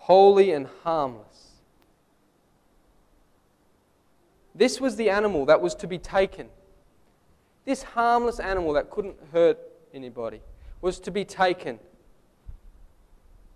holy and harmless. This was the animal that was to be taken. This harmless animal that couldn't hurt anybody was to be taken.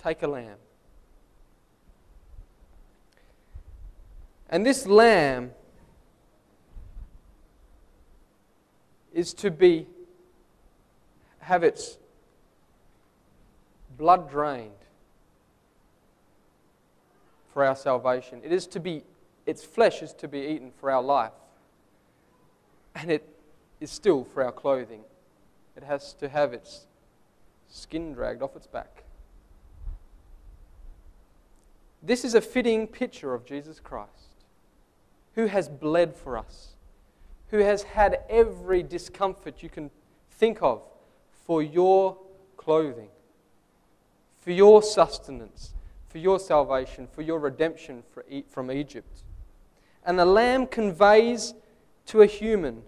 Take a lamb. And this lamb is to have its blood drained for our salvation. Its flesh is to be eaten for our life. And it is still for our clothing. It has to have its skin dragged off its back. This is a fitting picture of Jesus Christ, who has bled for us, who has had every discomfort you can think of for your clothing, for your sustenance, for your salvation, for your redemption from Egypt. And the lamb conveys to a human,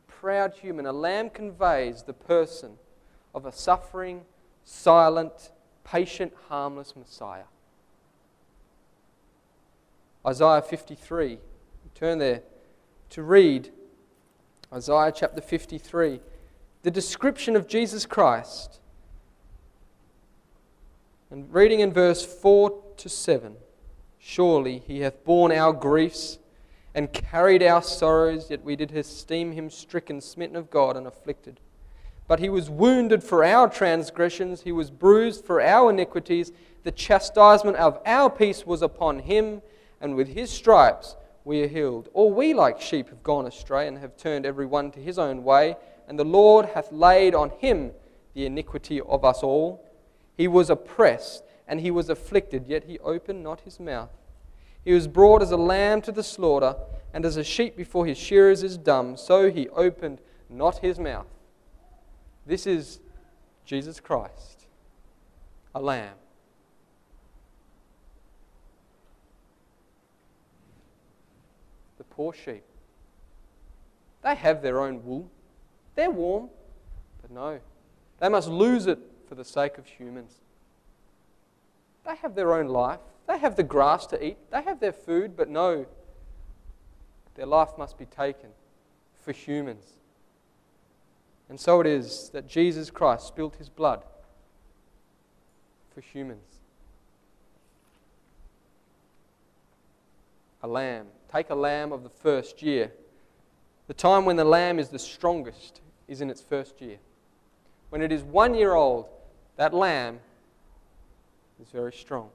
proud human, a lamb conveys the person of a suffering, silent, patient, harmless Messiah. Isaiah 53. Turn there to read Isaiah chapter 53. The description of Jesus Christ. And reading in verse 4 to 7. Surely he hath borne our griefs and carried our sorrows, yet we did esteem him stricken, smitten of God, and afflicted. But he was wounded for our transgressions, he was bruised for our iniquities. The chastisement of our peace was upon him, and with his stripes we are healed. All we like sheep have gone astray, and have turned every one to his own way, and the Lord hath laid on him the iniquity of us all. He was oppressed, and he was afflicted, yet he opened not his mouth. He was brought as a lamb to the slaughter, and as a sheep before his shearers is dumb, so he opened not his mouth. This is Jesus Christ, a lamb. The poor sheep. They have their own wool. They're warm, but no. They must lose it for the sake of humans. They have their own life. They have the grass to eat. They have their food, but no. Their life must be taken for humans. And so it is that Jesus Christ spilt his blood for humans. A lamb. Take a lamb of the first year. The time when the lamb is the strongest is in its first year. When it is 1 year old, that lamb is very strong.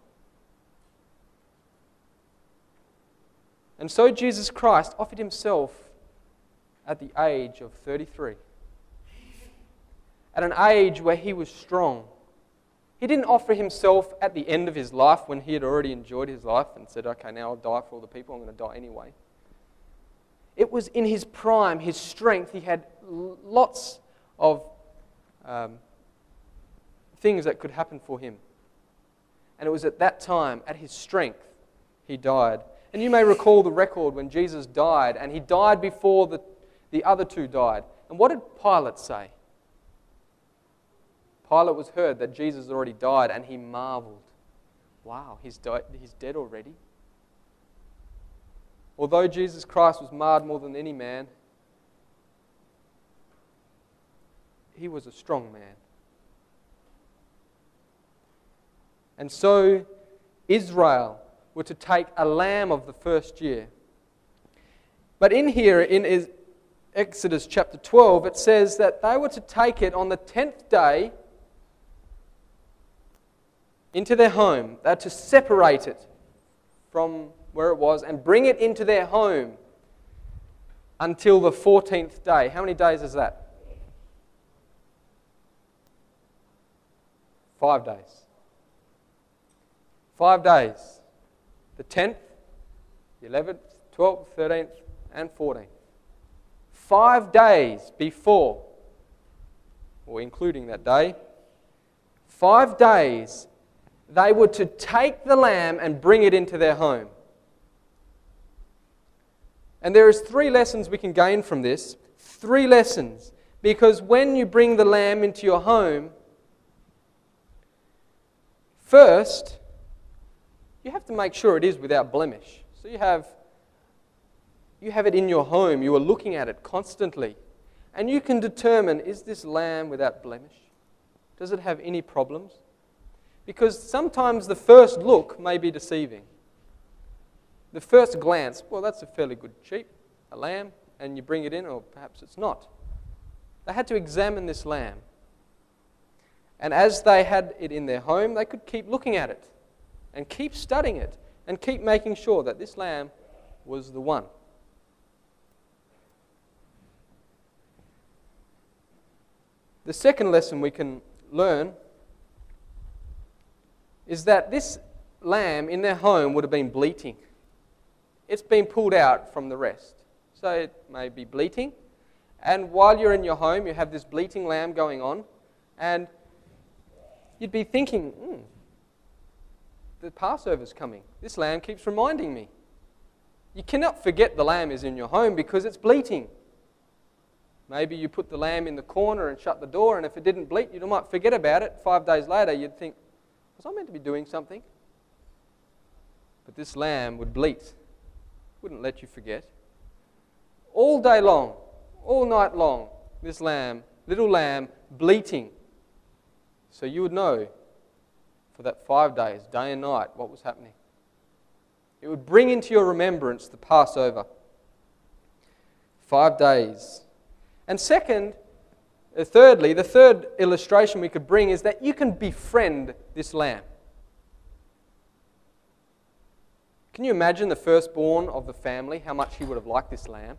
And so Jesus Christ offered himself at the age of 33. At an age where he was strong. He didn't offer himself at the end of his life when he had already enjoyed his life and said, okay, now I'll die for all the people, I'm going to die anyway. It was in his prime, his strength. He had lots of things that could happen for him. And it was at that time, at his strength, he died. And you may recall the record when Jesus died, and he died before the other two died. And what did Pilate say? Pilate was heard that Jesus already died, and he marveled. Wow, he's dead already? Although Jesus Christ was marred more than any man, he was a strong man. And so Israel were to take a lamb of the first year. But in here, in Exodus chapter 12, it says that they were to take it on the 10th day into their home. They had to separate it from where it was and bring it into their home until the 14th day. How many days is that? 5 days. 5 days. The 10th, the 11th, 12th, 13th, and 14th. 5 days before, or including that day, 5 days they were to take the lamb and bring it into their home. And there is 3 lessons we can gain from this. 3 lessons. Because when you bring the lamb into your home, first, you have to make sure it is without blemish. So you have it in your home, you are looking at it constantly, and you can determine, is this lamb without blemish? Does it have any problems? Because sometimes the first look may be deceiving. The first glance, well, that's a fairly good sheep, a lamb, and you bring it in, or perhaps it's not. They had to examine this lamb. And as they had it in their home, they could keep looking at it and keep studying it and keep making sure that this lamb was the one. The second lesson we can learn is that this lamb in their home would have been bleating. It's been pulled out from the rest. So it may be bleating. And while you're in your home, you have this bleating lamb going on. And you'd be thinking, the Passover's coming. This lamb keeps reminding me. You cannot forget the lamb is in your home because it's bleating. Maybe you put the lamb in the corner and shut the door, and if it didn't bleat, you might forget about it. 5 days later, you'd think, was I meant to be doing something? But this lamb would bleat. Wouldn't let you forget. All day long, all night long, this lamb, little lamb, bleating. So you would know for that 5 days, day and night, what was happening. It would bring into your remembrance the Passover. 5 days. And thirdly, the third illustration we could bring is that you can befriend this lamb. Can you imagine the firstborn of the family, how much he would have liked this lamb?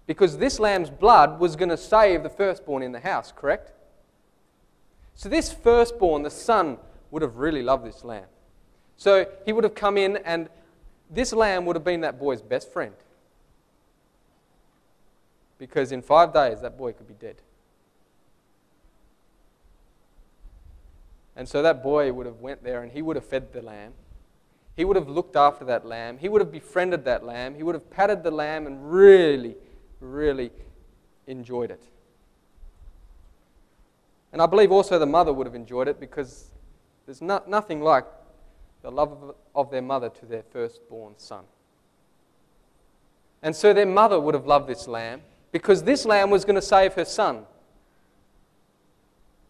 Because this lamb's blood was going to save the firstborn in the house, correct? So this firstborn, the son, would have really loved this lamb. So he would have come in and this lamb would have been that boy's best friend. Because in 5 days, that boy could be dead. And so that boy would have went there and he would have fed the lamb. He would have looked after that lamb. He would have befriended that lamb. He would have patted the lamb and really, really enjoyed it. And I believe also the mother would have enjoyed it because there's nothing like the love of their mother to their firstborn son. And so their mother would have loved this lamb because this lamb was going to save her son.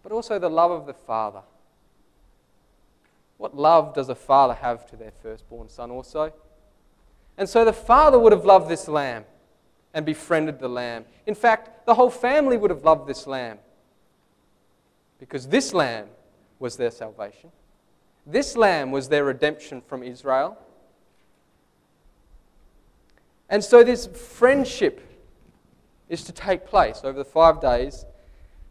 But also the love of the father. What love does a father have to their firstborn son also? And so the father would have loved this lamb and befriended the lamb. In fact, the whole family would have loved this lamb because this lamb was their salvation. This lamb was their redemption from Israel. And so this friendship is to take place over the 5 days.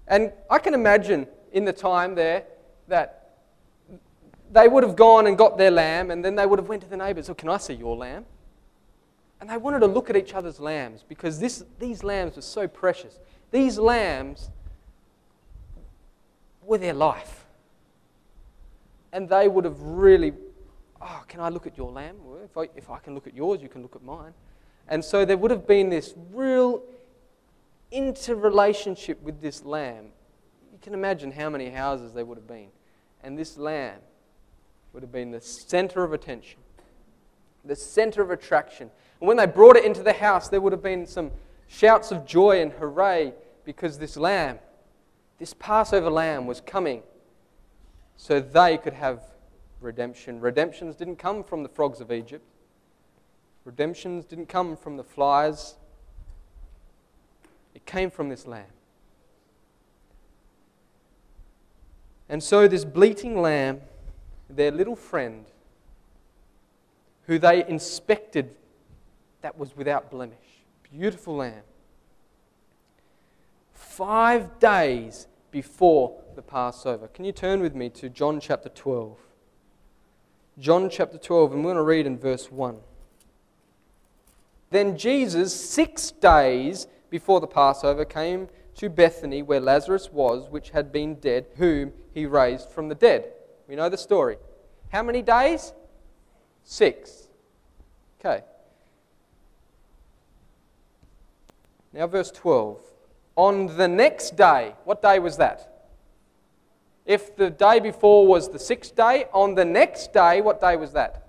And I can imagine in the time there that they would have gone and got their lamb and then they would have went to the neighbours, oh, can I see your lamb? And they wanted to look at each other's lambs because these lambs were so precious. These lambs were their life. And they would have really, oh, can I look at your lamb? Well, if I can look at yours, you can look at mine. And so there would have been this real interrelationship with this lamb. You can imagine how many houses there would have been. And this lamb would have been the center of attention, the center of attraction. And when they brought it into the house, there would have been some shouts of joy and hooray because this lamb, this Passover lamb was coming so they could have redemption. Redemptions didn't come from the frogs of Egypt. Redemptions didn't come from the flies. It came from this lamb. And so this bleating lamb, their little friend, who they inspected, that was without blemish. Beautiful lamb. 5 days before the Passover. Can you turn with me to John chapter 12? John chapter 12, and we're going to read in verse 1. Then Jesus, 6 days before the Passover, came to Bethany where Lazarus was, which had been dead, whom he raised from the dead. We know the story. How many days? 6. Okay. Now verse 12. On the next day, what day was that? If the day before was the 6th day, on the next day, what day was that?